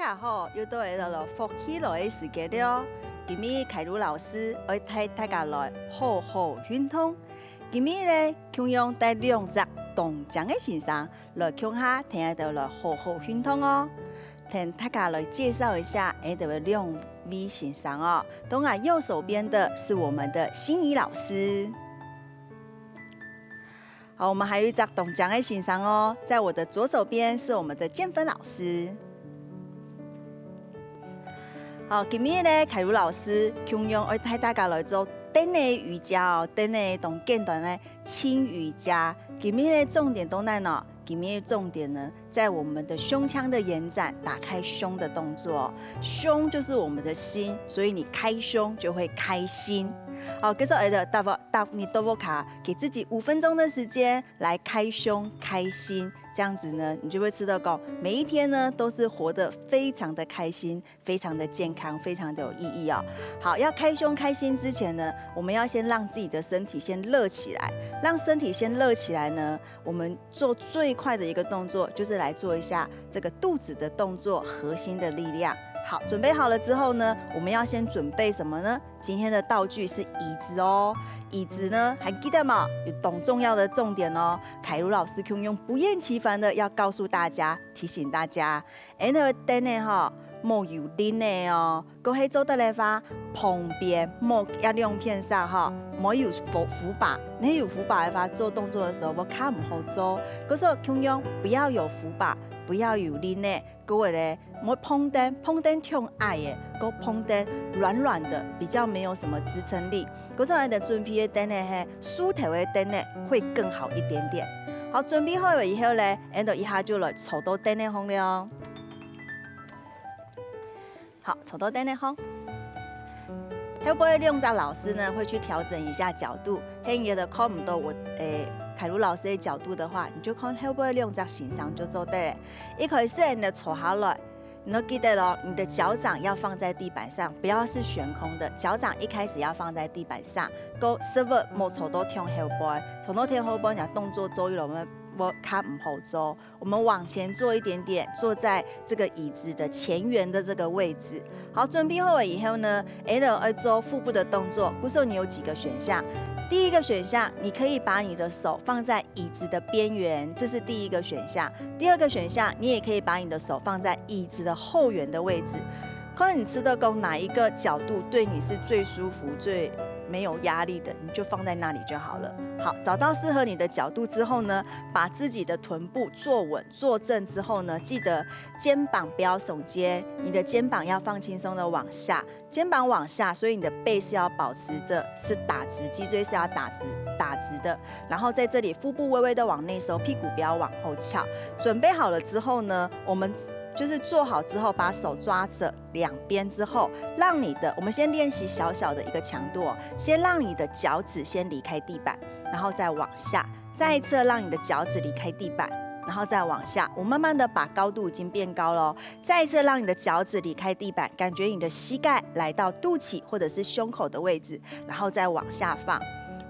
家好，又到嚟了福起來嘅時間了。今日凱魯老師會帶大家來好好運動。今日呢，同樣帶兩隻動靜嘅先生來共下聽到來好好運動哦。聽大家來介紹一下呢兩位先生哦。當然右手邊的是我們的心儀老師。好，我們還有一隻動靜嘅先生哦，在我的左手邊是我們的建芬老師。好，今日呢，凱魯老師同樣會帶大家來做等的瑜伽哦，等的同簡單的輕瑜伽。今日的重點都在哪？今日的重點呢，在我們的胸腔的延展，打開胸的動作。胸就是我們的心，所以你開胸就會開心。好，跟着你多波卡，給自己5分鐘的時間來開胸開心，這樣子呢，你就會知道講，每一天呢都是活得非常的開心，非常的健康，非常的有意義哦。好，要開胸開心之前呢，我們要先讓自己的身體先熱起來，讓身體先熱起來呢，我們做最快的一個動作就是來做一下這個肚子的動作，核心的力量。好，準備好了之後呢，我們要先準備什麼呢？今天的道具是椅子哦。椅子呢，還記得嗎？有懂重要的重點哦。凱魯老師用不厭其煩的要告訴大家，提醒大家，等呢哈，冇有力的哦。各位做得來話，旁邊冇壓力片上哈，冇有扶把。你有扶把的話，做動作的時候我卡唔好做。嗰時候用不要有扶把，不要有力呢。各位咧，我碰燈挺矮嘅，個碰燈軟軟的，比較沒有什麼支撐力。嗰陣我哋準備嘅燈呢，係梳頭嘅燈呢，會更好一點點。好，準備好了以後呢，我哋一下就來坐到燈嘅空了。好，坐到燈嘅空。會不會兩隻老師呢，會去調整一下角度？嘿，你的看唔到我凱魯老師的角度的話，你就看會不會兩隻先生就做對。一開始你坐下來，你都記得咯，你的腳掌要放在地板上，不要是懸空的，腳掌一開始要放在地板上。個手冇坐到天後背，坐到天後背，你動作做一了，我看唔好做。我們往前做一點點，坐在這個椅子的前緣的這個位置。好，準備好了以後呢，要做腹部的動作。這時候你有幾個選項？第一個選項，你可以把你的手放在椅子的邊緣，這是第一個選項。第二個選項，你也可以把你的手放在椅子的後緣的位置。看你知道哪一個角度對你是最舒服、最沒有壓力的，你就放在那裡就好了。好，找到適合你的角度之後呢，把自己的臀部坐穩、坐正之後呢，記得肩膀不要聳肩，你的肩膀要放輕鬆的往下，肩膀往下，所以你的背是要保持着是打直，脊椎是要打直的。然後在這裡腹部微微的往內收，屁股不要往後翹。準備好了之後呢，我們就是坐好之後，把手抓着兩邊之後，讓你的，我們先練習小小的一個強度哦，先讓你的腳趾先離開地板，然後再往下，再一次讓你的腳趾離開地板，然後再往下。我慢慢的把高度已經變高了，再一次讓你的腳趾離開地板，感覺你的膝蓋來到肚臍或者是胸口的位置，然後再往下放。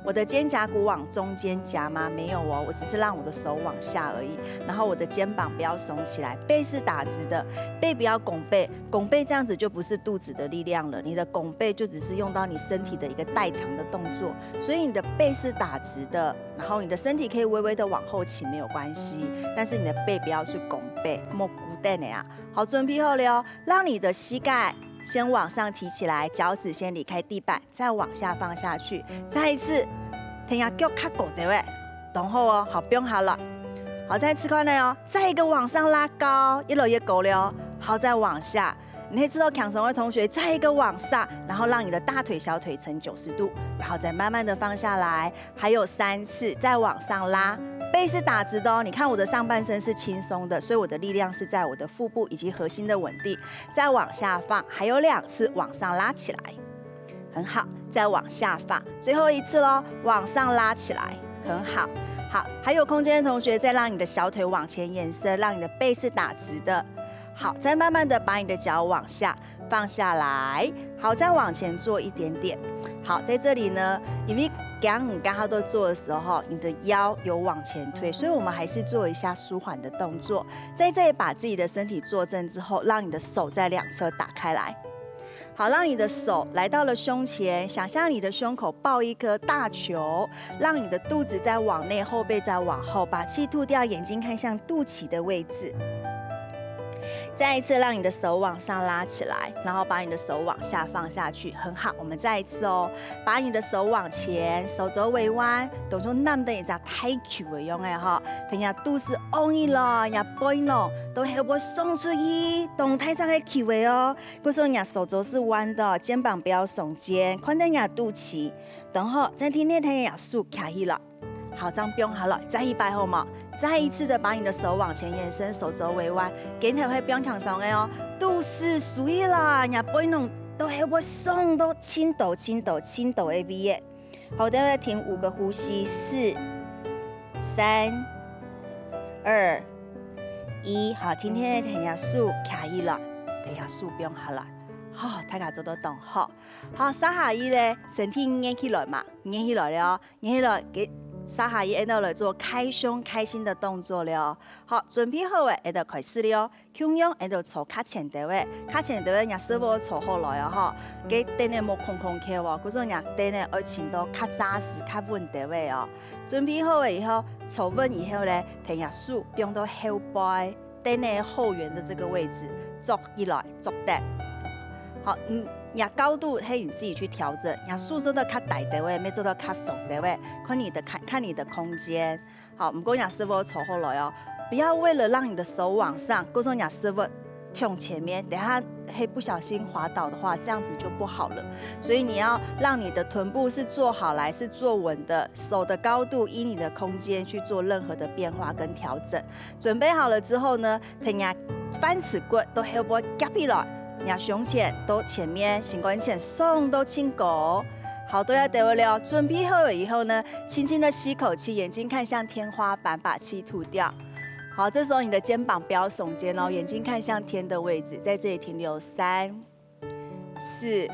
我的肩胛骨往中間夾嗎？沒有哦，我只是讓我的手往下而已。然後我的肩膀不要聳起來，背是打直的，背不要拱背，拱背這樣子就不是肚子的力量了。你的拱背就只是用到你身體的一個代償的動作，所以你的背是打直的，然後你的身體可以微微的往後傾，沒有關係，但是你的背不要去拱背，莫孤單的呀。好，準備好了，讓你的膝蓋先往上提起來，腳趾先離開地板，再往下放下去。再一次，聽下腳卡高對位，動好哦，好，不用好了。好，再次看呢哦，再一個往上拉高，一路也夠了。好，再往下，你可以知道強鬆的同學，再一個往上，然後讓你的大腿、小腿呈90度，然後再慢慢的放下來。還有3次，再往上拉。背是打直的哦，你看我的上半身是輕鬆的，所以我的力量是在我的腹部以及核心的穩定。再往下放，還有2次往上拉起來，很好。再往下放，最後一次咯，往上拉起來，很好。好，還有空間的同學，再讓你的小腿往前延伸，讓你的背是打直的。好，再慢慢的把你的腳往下放下來。好，再往前做一點點。好，在這裡呢，因為刚刚都做的时候，你的腰有往前推，所以我们还是做一下舒缓的动作。在这里把自己的身体坐正之后，让你的手在两侧打开来。好，让你的手来到了胸前，想象你的胸口抱一颗大球，让你的肚子再往内，后背再往后，把气吐掉，眼睛看向肚脐的位置。再一次让你的手往上拉起来，然后把你的手往下放下去，很好。我们再一次哦，把你的手往前，手肘微弯，动作难得一下太 Q 的用的哈，等下肚子 on 一了，呀 boy 了，都还不松出去，动态上的 Q 的哦。这时候你手肘是弯的，肩膀不要耸肩，宽等下肚脐，等后再听那天呀竖卡起了。好，这样不用好了，再一摆后嘛，再一次的把你的手往前延伸，手肘微弯，肩头会不用扛上的哦，肚子舒一啦，呀背弄都还会松到轻抖轻抖轻抖 A B 耶。好，等下停5个呼吸，4、3、2、1，好，今天的天数卡一了，等下数不用好了。好，大家做得懂好。好，撒下伊咧，身体捏起来嘛，捏起来了，捏起来给。撒下伊按到了做开胸开心的动作了。好，准备好诶，就开始了。胸用按到坐较前头诶，较前头诶，让师傅坐好来啊哈。给等下莫空空口哦，嗰种让等下而前到较扎实、较稳定位哦。准备好诶以后，坐稳以后咧，停下手，用到后背，等下后缘的这个位置，坐一来，坐得。好，呀高度嘿你自己去调整，呀速做到较大的位，没做到较松的位，看你的空间。好，唔过呀师傅坐好来哦，不要为了让你的手往上，嗰种呀师傅跳前面，等下嘿不小心滑倒的话，这样子就不好了。所以你要让你的臀部是坐好来，是坐稳的，手的高度依你的空间去做任何的变化跟调整。准备好了之后呢，听呀翻尺骨都后背夹起来。呀，胸前都前面，心关前松都轻狗，好，都要得了。准备好了以后呢，轻轻的吸口气，眼睛看向天花板，把气吐掉。好，这时候你的肩膀不要耸肩哦，眼睛看向天的位置，在这里停留3、4、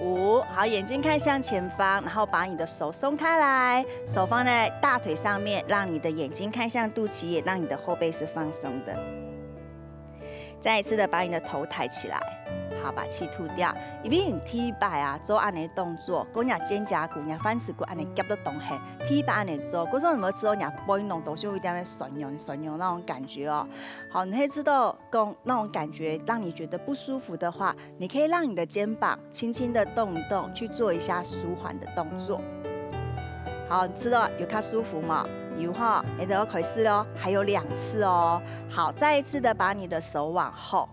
5。好，眼睛看向前方，然后把你的手松开来，手放在大腿上面，让你的眼睛看向肚脐，也让你的后背是放松的。再一次的把你的头抬起来，好，把气吐掉。因为你体摆啊做安尼动作，讲你肩胛骨、你翻翅骨安尼夹到动下，体摆安尼做，嗰种有没有知道你背弄东西有一点点酸痒那种感觉哦？好，你可以知道讲那种感觉让你觉得不舒服的话，你可以让你的肩膀轻轻的动一动，去做一下舒缓的动作。好，你知道有较舒服吗？有哈，你都要开始咯，还有2次哦。好，再一次的把你的手往后，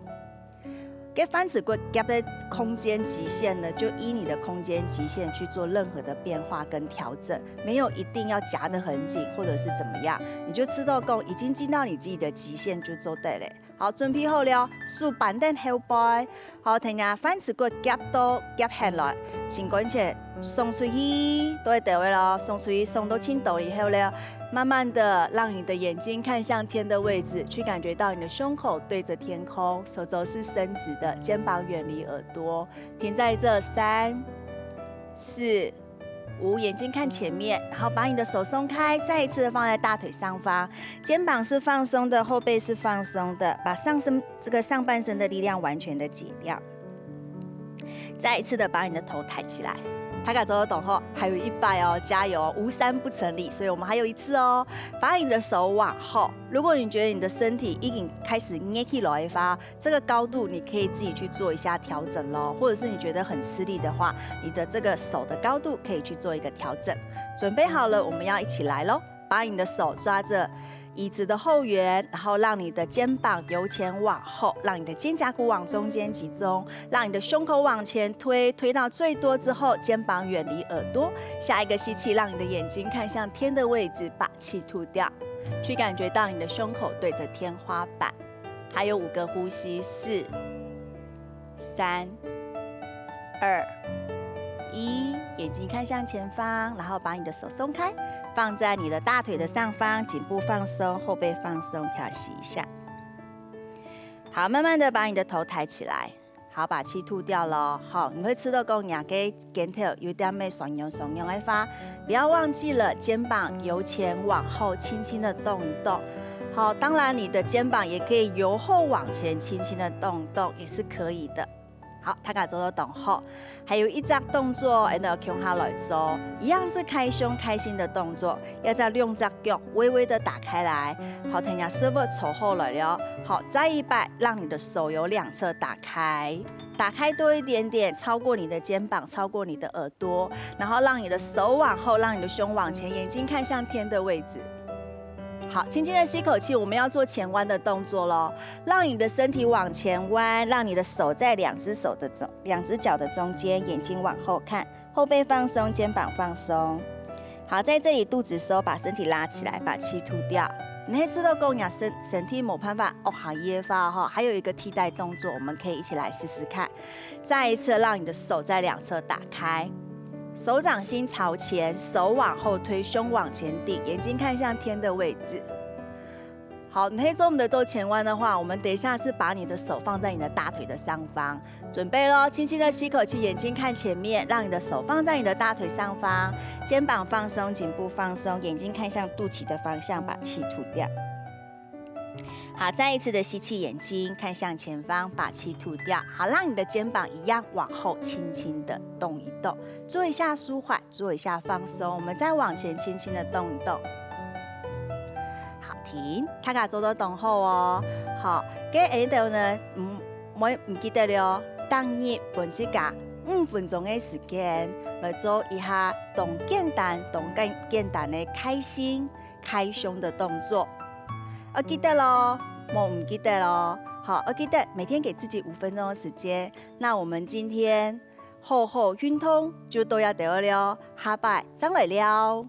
给翻指骨夹的空间极限呢，就依你的空间极限去做任何的变化跟调整，没有一定要夹得很紧或者是怎么样，你就知道够已经进到你自己的极限就做对了。好，准备好了，手板凳后背，好，听下翻指骨夹到夹下来，心关节松出去，都会到位咯，松出去，松到轻抖以后了。慢慢的让你的眼睛看向天的位置，去感觉到你的胸口对着天空，手肘是伸直的，肩膀远离耳朵，停在这3、4、5，眼睛看前面，然后把你的手松开，再一次的放在大腿上方，肩膀是放松的，后背是放松的，把上半身的力量完全的解掉，再一次的把你的头抬起来。大家走得懂后，还有100哦，加油哦，无3不成立，所以我们还有1次哦。把你的手往后，如果你觉得你的身体已经开始捏起来发，这个高度你可以自己去做一下调整咯，或者是你觉得很吃力的话，你的这个手的高度可以去做一个调整。准备好了，我们要一起来咯，把你的手抓着椅子的后缘，然后让你的肩膀由前往后，让你的肩胛骨往中间集中，让你的胸口往前推，推到最多之后，肩膀远离耳朵。下一个吸气，让你的眼睛看向天的位置，把气吐掉，去感觉到你的胸口对着天花板。还有5个呼吸，4、3、2、1，眼睛看向前方，然后把你的手松开，放在你的大腿的上方，颈部放松，后背放松，调息一下。好，慢慢的把你的头抬起来。好，把气吐掉咯。好，你会吃到讲牙给肩头有点咩酸痒的发，不要忘记了肩膀由前往后轻轻的动一动。好，当然你的肩膀也可以由后往前轻轻的动一动，也是可以的。好，大家做到动后，还有一只动作，然后胸下来做，一样是开胸开心的动作，要在两只脚微微的打开来。好，等下师傅凑后来了。好，再一摆，让你的手由两侧打开，打开多一点点，超过你的肩膀，超过你的耳朵，然后让你的手往后，让你的胸往前，眼睛看向天的位置。好，轻轻的吸口气，我们要做前弯的动作咯，让你的身体往前弯，让你的手在两只脚的中间，眼睛往后看，后背放松，肩膀放松。好，在这里肚子收，把身体拉起来，把气吐掉。你会知道供养身体没办法好噎发哈，还有一个替代动作，我们可以一起来试试看。再一次让你的手在两侧打开。手掌心朝前，手往后推，胸往前顶，眼睛看向天的位置。好，你可以做我们的做前弯的话，我们等一下是把你的手放在你的大腿的上方，准备咯，轻轻的吸口气，眼睛看前面，让你的手放在你的大腿上方，肩膀放松，颈部放松，眼睛看向肚脐的方向，把气吐掉。好，再一次的吸气，眼睛看向前方，把气吐掉。好，让你的肩膀一样往后轻轻的动一动，做一下舒缓，做一下放松。我们再往前轻轻的动一动。好，停，卡卡做到动后哦。好，跟下头呢，唔记得了，当日本这个5分钟的时间来做一下动简单的开心开胸的动作。我记得咯，唔记得咯。好，我记得每天给自己5分钟的时间。那我们今天后运动就都要到了，下拜上来了。